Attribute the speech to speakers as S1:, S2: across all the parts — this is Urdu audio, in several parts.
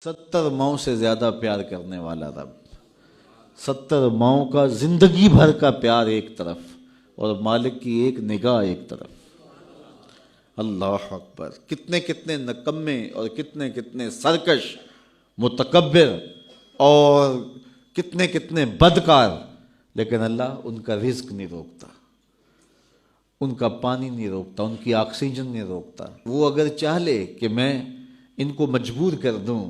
S1: 70 ماؤں سے زیادہ پیار کرنے والا رب، 70 ماؤں کا زندگی بھر کا پیار ایک طرف اور مالک کی ایک نگاہ ایک طرف۔ اللہ اکبر! کتنے کتنے نکمے اور کتنے کتنے سرکش، متکبر اور کتنے کتنے بدکار، لیکن اللہ ان کا رزق نہیں روکتا، ان کا پانی نہیں روکتا، ان کی آکسیجن نہیں روکتا۔ وہ اگر چاہ لے کہ میں ان کو مجبور کر دوں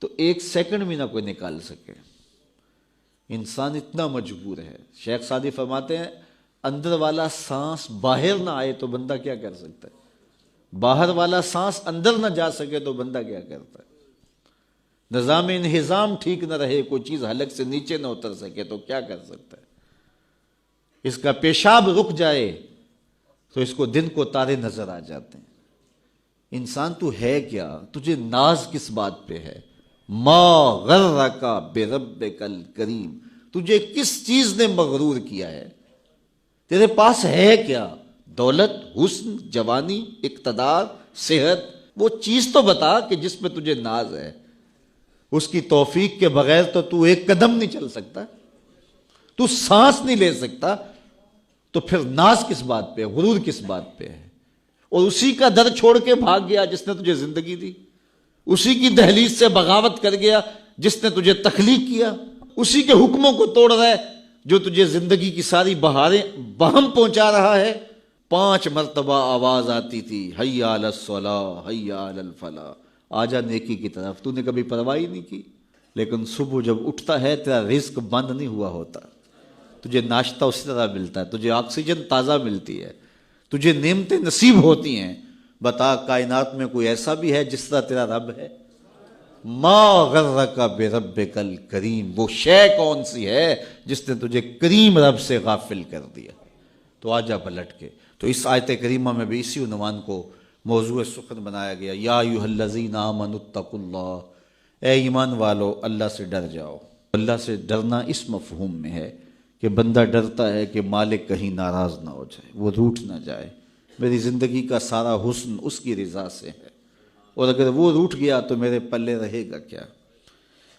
S1: تو 1 سیکنڈ بھی نہ کوئی نکال سکے۔ انسان اتنا مجبور ہے۔ شیخ سعدی فرماتے ہیں اندر والا سانس باہر نہ آئے تو بندہ کیا کر سکتا ہے؟ باہر والا سانس اندر نہ جا سکے تو بندہ کیا کرتا ہے؟ نظام انہضام ٹھیک نہ رہے، کوئی چیز حلق سے نیچے نہ اتر سکے تو کیا کر سکتا ہے؟ اس کا پیشاب رک جائے تو اس کو دن کو تارے نظر آ جاتے ہیں۔ انسان تو ہے کیا؟ تجھے ناز کس بات پہ ہے؟ ما غرک بربک الکریم، تجھے کس چیز نے مغرور کیا ہے؟ تیرے پاس ہے کیا؟ دولت، حسن، جوانی، اقتدار، صحت، وہ چیز تو بتا کہ جس پہ تجھے ناز ہے۔ اس کی توفیق کے بغیر تو ایک قدم نہیں چل سکتا، تو سانس نہیں لے سکتا، تو پھر ناز کس بات پہ ہے؟ غرور کس بات پہ ہے؟ اور اسی کا در چھوڑ کے بھاگ گیا جس نے تجھے زندگی دی، اسی کی دہلیز سے بغاوت کر گیا جس نے تجھے تخلیق کیا، اسی کے حکموں کو توڑ رہا ہے جو تجھے زندگی کی ساری بہاریں بہم پہنچا رہا ہے۔ 5 مرتبہ آواز آتی تھی، حی علی الصلاۃ، حی علی الفلاح، آجا نیکی کی طرف، تو نے کبھی پرواہ ہی نہیں کی۔ لیکن صبح جب اٹھتا ہے تیرا رزق بند نہیں ہوا ہوتا، تجھے ناشتہ اسی طرح ملتا ہے، تجھے آکسیجن تازہ ملتی ہے، تجھے نعمتیں نصیب ہوتی ہیں۔ بتا کائنات میں کوئی ایسا بھی ہے جس طرح تیرا رب ہے؟ ما غرک بربک الکریم، وہ شے کون سی ہے جس نے تجھے کریم رب سے غافل کر دیا؟ تو آجا پلٹ کے۔ تو اس آیت کریمہ میں بھی اسی عنوان کو موضوع سخن بنایا گیا، یا ایھا الذین آمنوا اتقوا اللہ، اے ایمان والو اللہ سے ڈر جاؤ۔ اللہ سے ڈرنا اس مفہوم میں ہے کہ بندہ ڈرتا ہے کہ مالک کہیں ناراض نہ ہو جائے، وہ روٹھ نہ جائے، میری زندگی کا سارا حسن اس کی رضا سے ہے، اور اگر وہ روٹھ گیا تو میرے پلے رہے گا کیا؟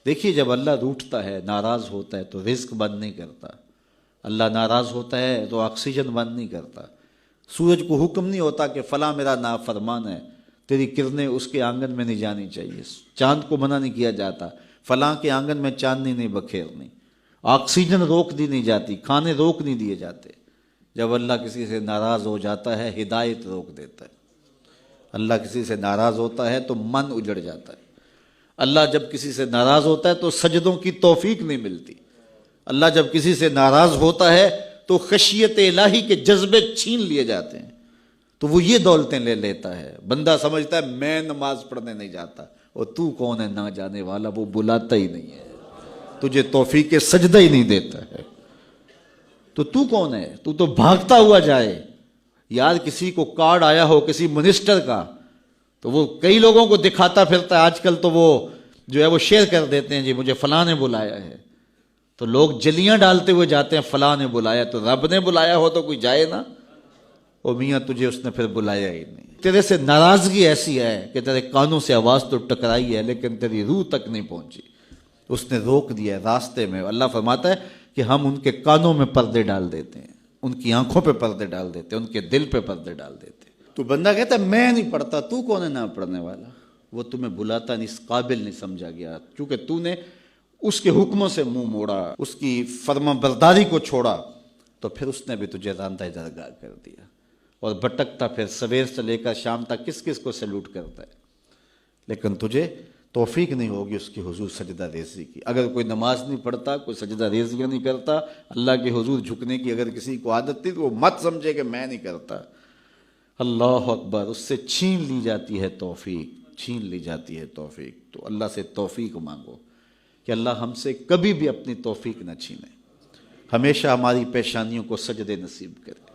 S1: دیکھیے جب اللہ روٹھتا ہے، ناراض ہوتا ہے تو رزق بند نہیں کرتا۔ اللہ ناراض ہوتا ہے تو آکسیجن بند نہیں کرتا۔ سورج کو حکم نہیں ہوتا کہ فلاں میرا نافرمان ہے، تیری کرنیں اس کے آنگن میں نہیں جانی چاہیے۔ چاند کو منع نہیں کیا جاتا، فلاں کے آنگن میں چاندنی نہیں بکھیرنی۔ آکسیجن روک دی نہیں جاتی، کھانے روک نہیں دیے جاتے۔ جب اللہ کسی سے ناراض ہو جاتا ہے ہدایت روک دیتا ہے۔ اللہ کسی سے ناراض ہوتا ہے تو من اجڑ جاتا ہے۔ اللہ جب کسی سے ناراض ہوتا ہے تو سجدوں کی توفیق نہیں ملتی۔ اللہ جب کسی سے ناراض ہوتا ہے تو خشیت الہی کے جذبے چھین لیے جاتے ہیں، تو وہ یہ دولتیں لے لیتا ہے۔ بندہ سمجھتا ہے میں نماز پڑھنے نہیں جاتا، اور تو کون ہے نہ جانے والا، وہ بلاتا ہی نہیں ہے، تجھے توفیق سجدہ ہی نہیں دیتا ہے، تو کون ہے؟ تو بھاگتا ہوا جائے۔ یار کسی کو کارڈ آیا ہو کسی منسٹر کا تو وہ کئی لوگوں کو دکھاتا پھرتا ہے، آج کل تو وہ جو ہے وہ شیئر کر دیتے ہیں، جی مجھے فلاں نے بلایا ہے، تو لوگ جلیاں ڈالتے ہوئے جاتے ہیں، فلاں نے بلایا، تو رب نے بلایا ہو تو کوئی جائے نا؟ او میاں تجھے اس نے پھر بلایا ہی نہیں۔ تیرے سے ناراضگی ایسی ہے کہ تیرے کانوں سے آواز تو ٹکرائی ہے لیکن تیری روح تک نہیں پہنچی، اس نے روک دیا ہے راستے میں۔ اللہ فرماتا ہے کہ ہم ان کے کانوں میں پردے ڈال دیتے ہیں، ان کی آنکھوں پہ پردے ڈال دیتے ہیں، ان کے دل پہ پردے ڈال دیتے ہیں۔ تو بندہ کہتا ہے میں نہیں پڑھتا، تو کون ہے نہ پڑھنے والا؟ وہ تمہیں بلاتا نہیں، اس قابل نہیں سمجھا گیا، کیونکہ تو نے اس کے حکموں سے منہ موڑا، اس کی فرما برداری کو چھوڑا، تو پھر اس نے بھی تجھے راندہ درگاہ کر دیا۔ اور بھٹکتا پھر سویر سے لے کر شام تک کس کس کو سیلوٹ کرتا ہے، لیکن تجھے توفیق نہیں ہوگی اس کی حضور سجدہ ریزی کی۔ اگر کوئی نماز نہیں پڑھتا، کوئی سجدہ ریزیاں نہیں کرتا، اللہ کے حضور جھکنے کی اگر کسی کو عادت تھی تو وہ مت سمجھے کہ میں نہیں کرتا۔ اللہ اکبر! اس سے چھین لی جاتی ہے توفیق، چھین لی جاتی ہے توفیق۔ تو اللہ سے توفیق مانگو کہ اللہ ہم سے کبھی بھی اپنی توفیق نہ چھینے، ہمیشہ ہماری پیشانیوں کو سجدے نصیب کرے۔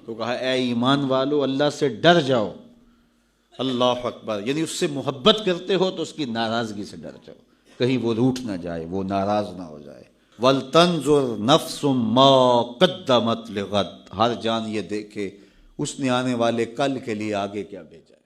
S1: تو کہا اے ایمان والو اللہ سے ڈر جاؤ۔ اللہ اکبر! یعنی اس سے محبت کرتے ہو تو اس کی ناراضگی سے ڈر جاؤ، کہیں وہ روٹھ نہ جائے، وہ ناراض نہ ہو جائے۔ وَلْتَنْظُرْ نَفْسٌ مَا قَدَّمَتْ لِغَدٍ، ہر جان یہ دیکھے اس نے آنے والے کل کے لیے آگے کیا بھیجا ہے۔